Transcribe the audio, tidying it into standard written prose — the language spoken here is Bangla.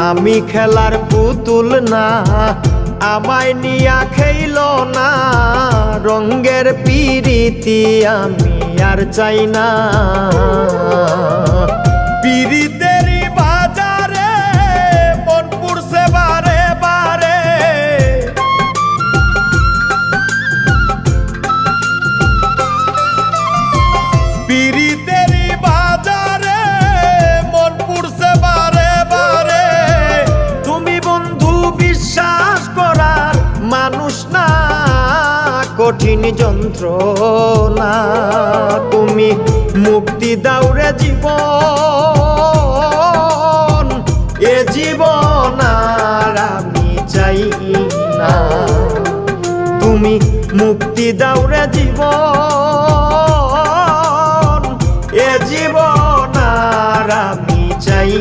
আমি খেলার পুতুল না, আমায় নিয়া খেইল না, রঙ্গের পিরিতি আমি আর চাই না। পিরিতেরই বাজারে মন পুড়ছে বারে বারে, পিরিতেরই বাজারে মন পুড়ছে বারে বারে। তুমি বন্ধু বিশ্বাস করার মানুষ না, কঠিন যন্ত্রণা। তুমি মুক্তি দাও রে জীবন, এ জীবন আর আমি চাই না। তুমি মুক্তি দাও রে জীবন, এ জীবন আর আমি চাই